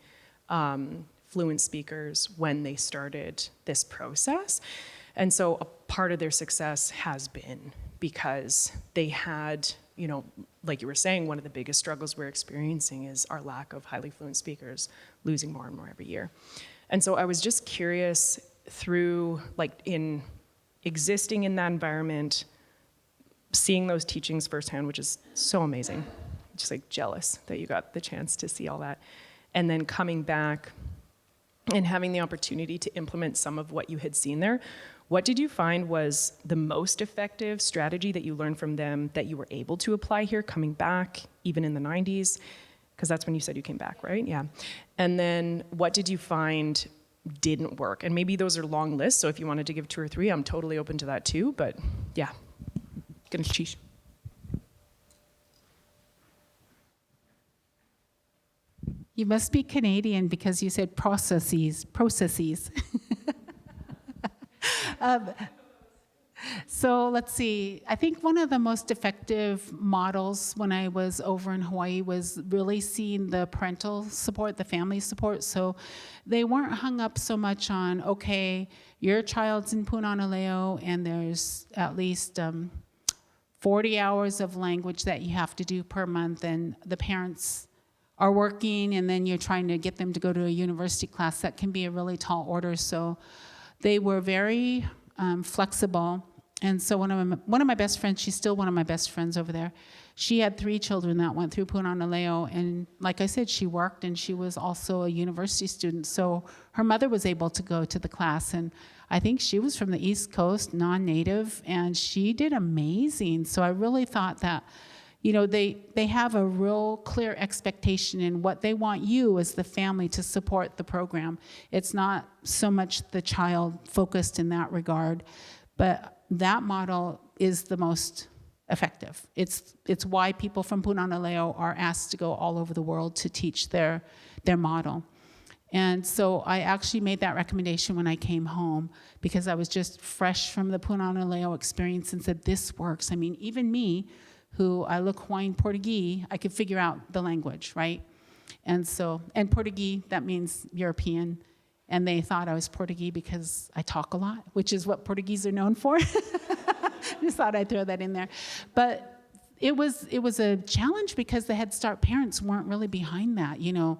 fluent speakers when they started this process. And so a part of their success has been because they had, you know, like you were saying, one of the biggest struggles we're experiencing is our lack of highly fluent speakers, losing more and more every year. And so I was just curious, through, like, in existing in that environment, seeing those teachings firsthand, which is so amazing, just like jealous that you got the chance to see all that, and then coming back and having the opportunity to implement some of what you had seen there. What did you find was the most effective strategy that you learned from them that you were able to apply here coming back, even in the 90s? Because that's when you said you came back, right? Yeah. And then what did you find didn't work? And maybe those are long lists, so if you wanted to give 2 or 3, I'm totally open to that too, but yeah. Gonna cheat. You must be Canadian because you said processes. So let's see. I think one of the most effective models when I was over in Hawaii was really seeing the parental support, the family support. So they weren't hung up so much on, okay, your child's in Punana and there's at least 40 hours of language that you have to do per month, and the parents are working, and then you're trying to get them to go to a university class. That can be a really tall order. So they were very flexible. And so one of my best friends, she's still one of my best friends over there, she had 3 children that went through Punana, and like I said, she worked, and she was also a university student. So her mother was able to go to the class, and I think she was from the East Coast, non-native, and she did amazing. So I really thought that, you know, they have a real clear expectation in what they want you as the family to support the program. It's not so much the child focused in that regard, but that model is the most effective. It's why people from Punana are asked to go all over the world to teach their model. And so I actually made that recommendation when I came home, because I was just fresh from the Punana experience and said, this works. I mean, even me, who I look Hawaiian Portuguese, I could figure out the language, right? And so, and Portuguese, that means European. And they thought I was Portuguese because I talk a lot, which is what Portuguese are known for. Just thought I'd throw that in there. But it was a challenge because the Head Start parents weren't really behind that. You know,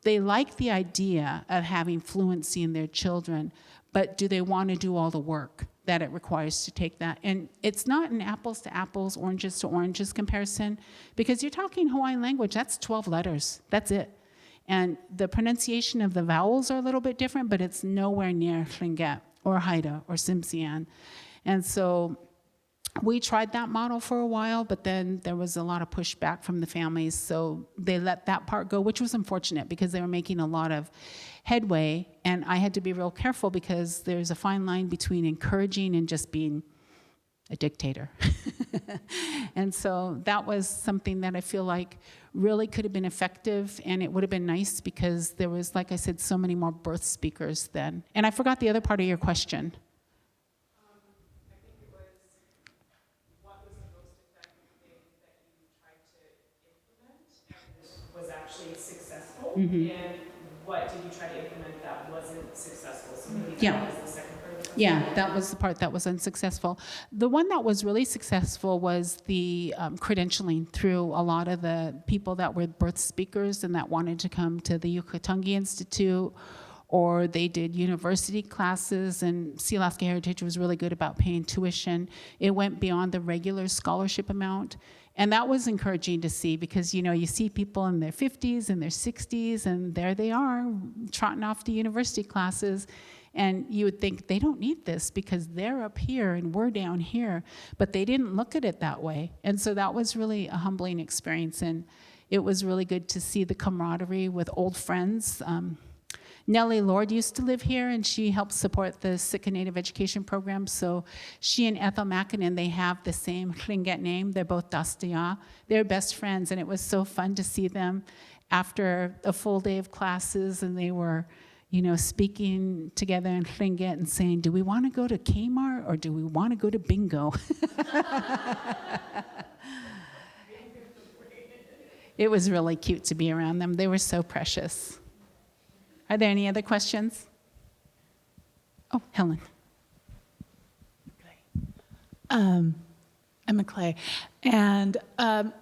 they like the idea of having fluency in their children, but do they want to do all the work that it requires to take that? And it's not an apples to apples, oranges to oranges comparison, because you're talking Hawaiian language, that's 12 letters, that's it. And the pronunciation of the vowels are a little bit different, but it's nowhere near Tlingit or Haida or Tsimshian. And so we tried that model for a while, but then there was a lot of pushback from the families, so they let that part go, which was unfortunate because they were making a lot of headway, and I had to be real careful because there's a fine line between encouraging and just being a dictator. And so that was something that I feel like really could have been effective, and it would have been nice because there was, like I said, so many more birth speakers then. And I forgot the other part of your question. I think it was, what was the most effective thing that you tried to implement and was actually successful? Mm-hmm. And what did you try to implement that wasn't successful? So maybe Yeah. that was the second part of the question. Yeah, that was the part that was unsuccessful. The one that was really successful was the credentialing through a lot of the people that were birth speakers and that wanted to come to the Yukatangi Institute, or they did university classes, and Seenaakw Heritage was really good about paying tuition. It went beyond the regular scholarship amount. And that was encouraging to see because, you know, you see people in their 50s and their 60s, and there they are trotting off to university classes. And you would think they don't need this because they're up here and we're down here. But they didn't look at it that way. And so that was really a humbling experience. And it was really good to see the camaraderie with old friends. Nellie Lord used to live here, and she helped support the Sitka Native Education Program. So she and Ethel Mackinnon, they have the same Tlingit name. They're both Dastaya. They're best friends, and it was so fun to see them after a full day of classes, and they were, speaking together in Tlingit and saying, do we want to go to Kmart or do we want to go to bingo? It was really cute to be around them. They were so precious. Are there any other questions? Oh, Helen. I'm Clay, and I'm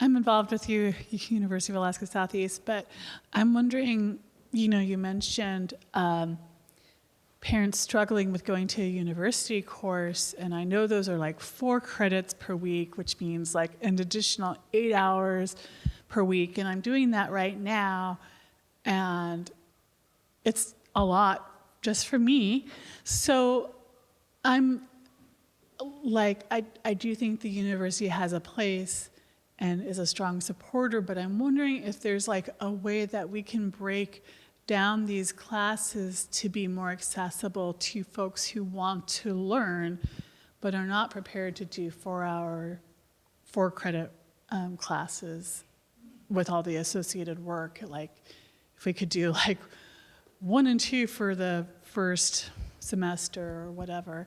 involved with University of Alaska Southeast, but I'm wondering, you mentioned parents struggling with going to a university course, and I know those are like 4 credits per week, which means like an additional 8 hours per week, and I'm doing that right now, and it's a lot just for me. So I'm like, I do think the university has a place and is a strong supporter, but I'm wondering if there's like a way that we can break down these classes to be more accessible to folks who want to learn but are not prepared to do 4 credit classes with all the associated work. Like if we could do like 1 and 2 for the first semester or whatever.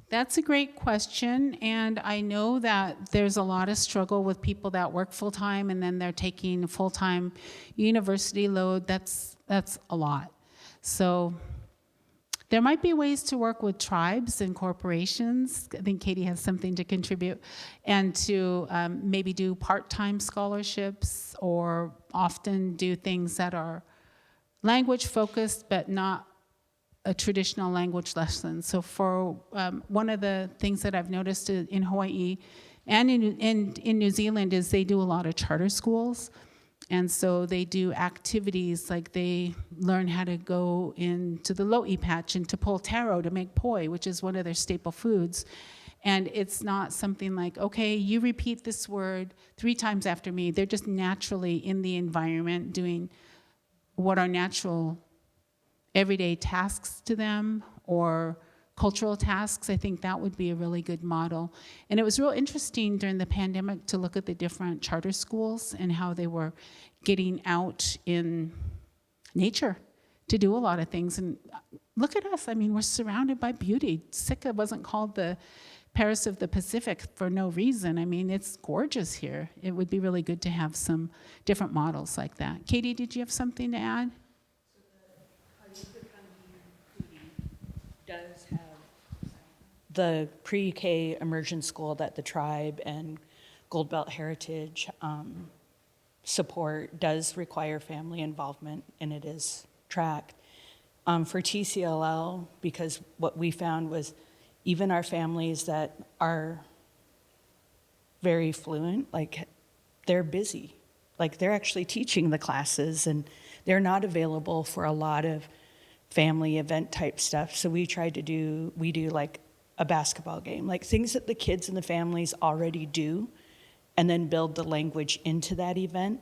That's a great question, and I know that there's a lot of struggle with people that work full-time and then they're taking full-time university load. That's a lot. So there might be ways to work with tribes and corporations. I think Katie has something to contribute, and to maybe do part-time scholarships, or often do things that are language-focused but not a traditional language lesson. So for one of the things that I've noticed in Hawaii and in New Zealand is they do a lot of charter schools. And so they do activities like they learn how to go into the lo'i patch and to pull taro to make poi, which is one of their staple foods. And it's not something like, okay, you repeat this word 3 times after me. They're just naturally in the environment doing what are natural everyday tasks to them, or cultural tasks. I think that would be a really good model. And it was real interesting during the pandemic to look at the different charter schools and how they were getting out in nature to do a lot of things. And look at us, I mean, we're surrounded by beauty. Sitka wasn't called the Paris of the Pacific for no reason. I mean, it's gorgeous here. It would be really good to have some different models like that. Katie, did you have something to add? Does have the pre-K immersion school that the tribe and Gold Belt Heritage support does require family involvement, and it is tracked. For TCLL, because what we found was even our families that are very fluent, like they're busy. Like they're actually teaching the classes and they're not available for a lot of family event type stuff. So we do like a basketball game, like things that the kids and the families already do, and then build the language into that event.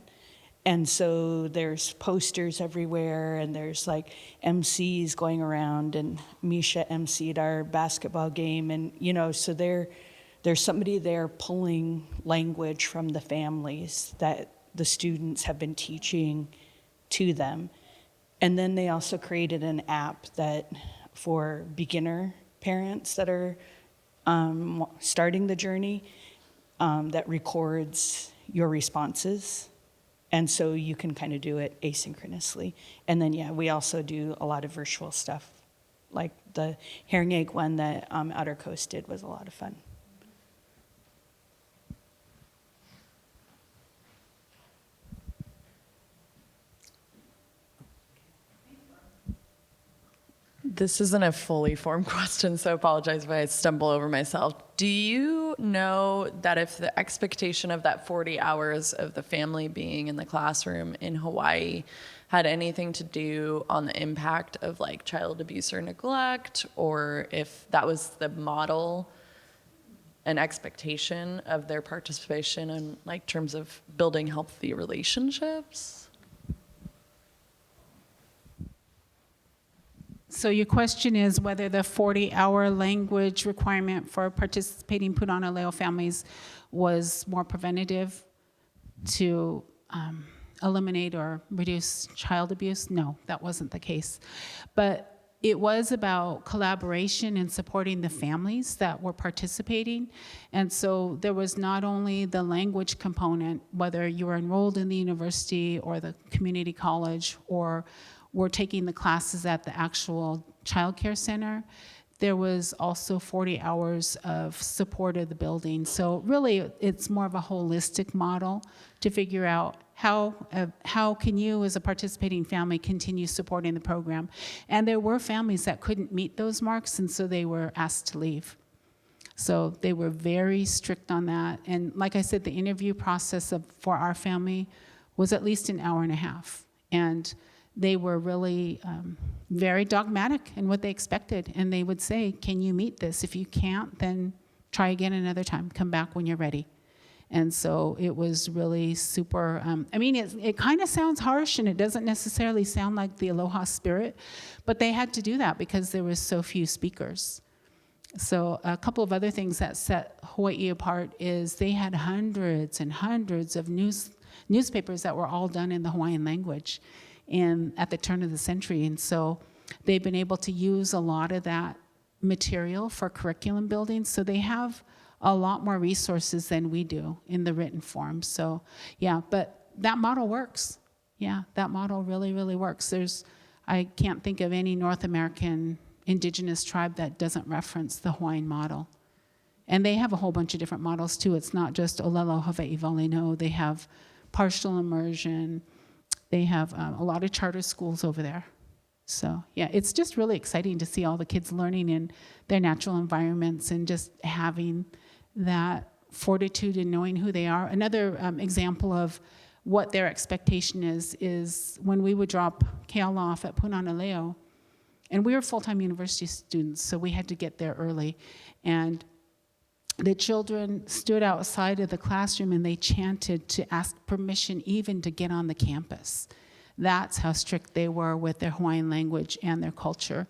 And so there's posters everywhere, and there's like MCs going around, and Misha MC'd our basketball game, and so there's somebody there pulling language from the families that the students have been teaching to them. And then they also created an app that for beginner parents that are starting the journey that records your responses. And so you can kind of do it asynchronously. And then, we also do a lot of virtual stuff. Like the herring egg one that Outer Coast did was a lot of fun. This isn't a fully formed question, so I apologize if I stumble over myself. Do you know that if the expectation of that 40 hours of the family being in the classroom in Hawaii had anything to do on the impact of like child abuse or neglect, or if that was the model and expectation of their participation in like terms of building healthy relationships? So your question is whether the 40-hour language requirement for participating Punana Leo families was more preventative to eliminate or reduce child abuse. No, that wasn't the case. But it was about collaboration and supporting the families that were participating. And so there was not only the language component, whether you were enrolled in the university or the community college or were taking the classes at the actual child care center, there was also 40 hours of support of the building. So really, it's more of a holistic model to figure out how can you as a participating family continue supporting the program. And there were families that couldn't meet those marks, and so they were asked to leave. So they were very strict on that. And like I said, the interview process for our family was at least an hour and a half. And they were really very dogmatic in what they expected. And they would say, can you meet this? If you can't, then try again another time. Come back when you're ready. And so it was really super, it kind of sounds harsh and it doesn't necessarily sound like the Aloha spirit, but they had to do that because there was so few speakers. So a couple of other things that set Hawaii apart is they had hundreds and hundreds of newspapers that were all done in the Hawaiian language at the turn of the century. And so they've been able to use a lot of that material for curriculum building. So they have a lot more resources than we do in the written form. So yeah, but that model works. Yeah, that model really, really works. I can't think of any North American indigenous tribe that doesn't reference the Hawaiian model. And they have a whole bunch of different models too. It's not just Olelo Hawaii Vale, no. They have partial immersion. They have a lot of charter schools over there. So yeah, it's just really exciting to see all the kids learning in their natural environments and just having that fortitude in knowing who they are. Another example of what their expectation is when we would drop Gail off at Punanaleo, and we were full-time university students, so we had to get there early. And the children stood outside of the classroom and they chanted to ask permission even to get on the campus. That's how strict they were with their Hawaiian language and their culture.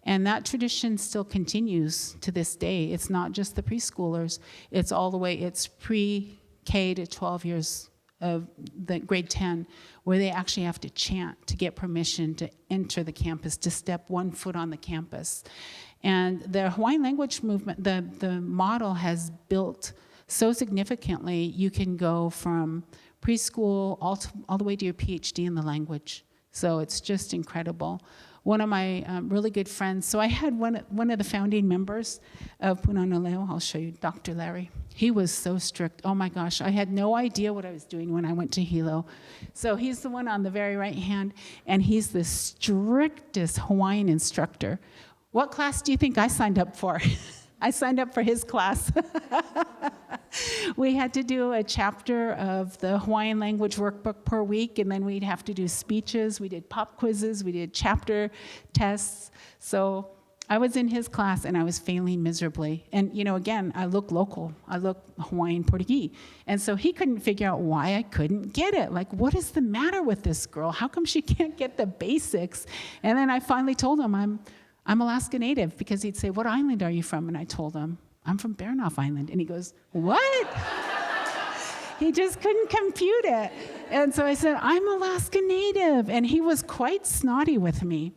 And that tradition still continues to this day. It's not just the preschoolers, it's pre-K to 12 years of the grade 10, where they actually have to chant to get permission to enter the campus, to step 1 foot on the campus. And the Hawaiian language movement, the model has built so significantly, you can go from preschool all the way to your PhD in the language. So it's just incredible. One of my really good friends, so I had one of the founding members of Punanaleo, I'll show you, Dr. Larry. He was so strict. Oh my gosh, I had no idea what I was doing when I went to Hilo. So he's the one on the very right hand, and he's the strictest Hawaiian instructor. What class do you think I signed up for? I signed up for his class. We had to do a chapter of the Hawaiian language workbook per week, and then we'd have to do speeches. We did pop quizzes. We did chapter tests. So I was in his class, and I was failing miserably. And, again, I look local. I look Hawaiian Portuguese. And so he couldn't figure out why I couldn't get it. Like, what is the matter with this girl? How come she can't get the basics? And then I finally told him, I'm Alaska Native, because he'd say, what island are you from? And I told him, I'm from Baranof Island. And he goes, what? He just couldn't compute it. And so I said, I'm Alaska Native. And he was quite snotty with me.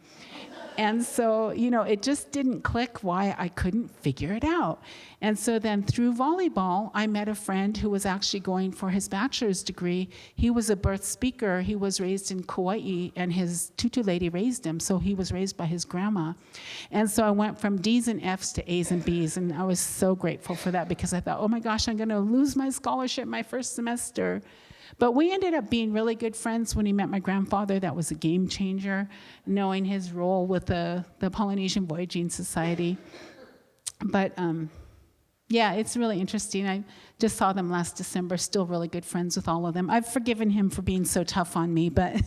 And so, it just didn't click why I couldn't figure it out. And so then through volleyball, I met a friend who was actually going for his bachelor's degree. He was a birth speaker. He was raised in Kauai, and his tutu lady raised him, so he was raised by his grandma. And so I went from D's and F's to A's and B's, and I was so grateful for that because I thought, oh my gosh, I'm going to lose my scholarship my first semester. But we ended up being really good friends when he met my grandfather. That was a game changer, knowing his role with the Polynesian Voyaging Society. But yeah, it's really interesting. I just saw them last December, still really good friends with all of them. I've forgiven him for being so tough on me, but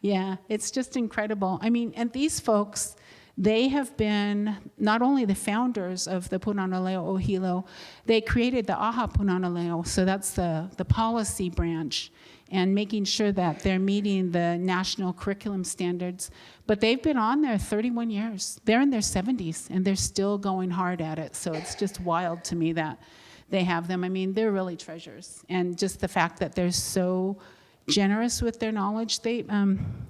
yeah, it's just incredible. And these folks, they have been not only the founders of the Punanaleo o Hilo, they created the Aha Punanaleo, so that's the policy branch, and making sure that they're meeting the national curriculum standards. But they've been on there 31 years. They're in their 70s, and they're still going hard at it, so it's just wild to me that they have them. I mean, they're really treasures. And just the fact that they're so generous with their knowledge.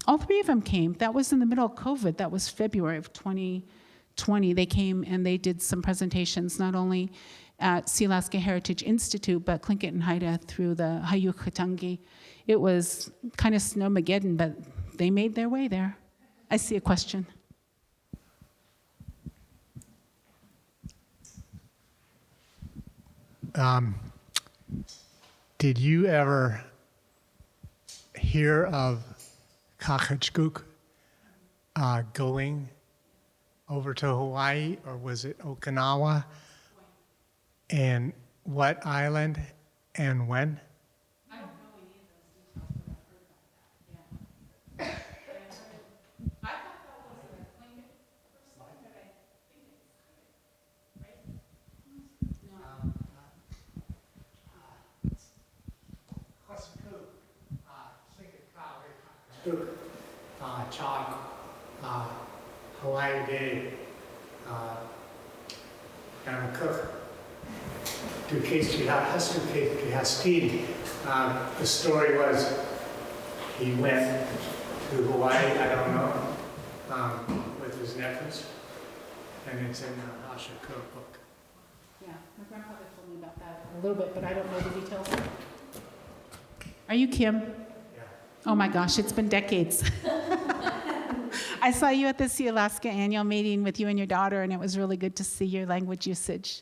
All three of them came. That was in the middle of COVID. That was February of 2020. They came and they did some presentations, not only at Silaska Heritage Institute, but Tlingit and Haida through the Hayukatangi. It was kind of snowmageddon, but they made their way there. I see a question. Did you ever hear of Kakachkuk going over to Hawaii, or was it Okinawa? And what island and when? I don't know any of those details, but I've heard about that. Yeah. I thought that was a Tlingit person, but I think it's right. No. Chog, Hawaii Day, Cook, to Casey Hastidi. The story was he went to Hawaii, I don't know, with his nephews, and it's in the Hasha Cook book. Yeah, my grandfather told me about that a little bit, but I don't know the details. Are you Kim? Yeah. Oh my gosh, it's been decades. I saw you at the Silaska annual meeting with you and your daughter, and it was really good to see your language usage.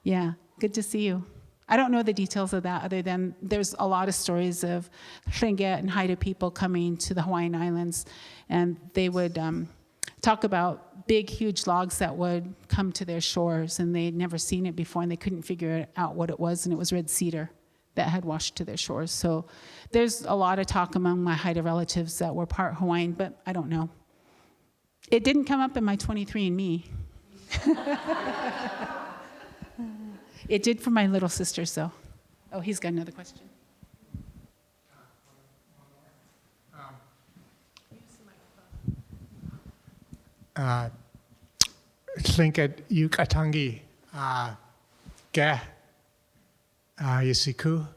Yeah, good to see you. I don't know the details of that other than there's a lot of stories of Tlingit and Haida people coming to the Hawaiian Islands, and they would talk about big, huge logs that would come to their shores, and they'd never seen it before, and they couldn't figure out what it was, and it was red cedar that had washed to their shores. So there's a lot of talk among my Haida relatives that were part Hawaiian, but I don't know. It didn't come up in my 23andMe. It did for my little sisters, though. Oh, he's got another question. Tlingit Yukatangi Ga Yasiku.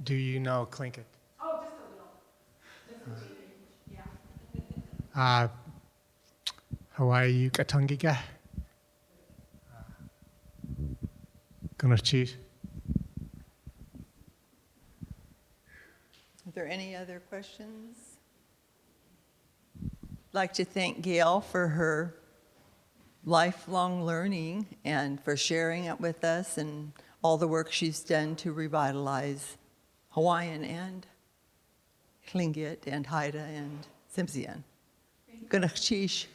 Do you know Tlingit? Oh, just a little. Yeah. Hawaii Yukatangi Ga. Gonna cheat. Are there any other questions? I'd like to thank Gail for her lifelong learning and for sharing it with us and all the work she's done to revitalize Hawaiian and Tlingit and Haida and Tsimshian. Gonna cheat.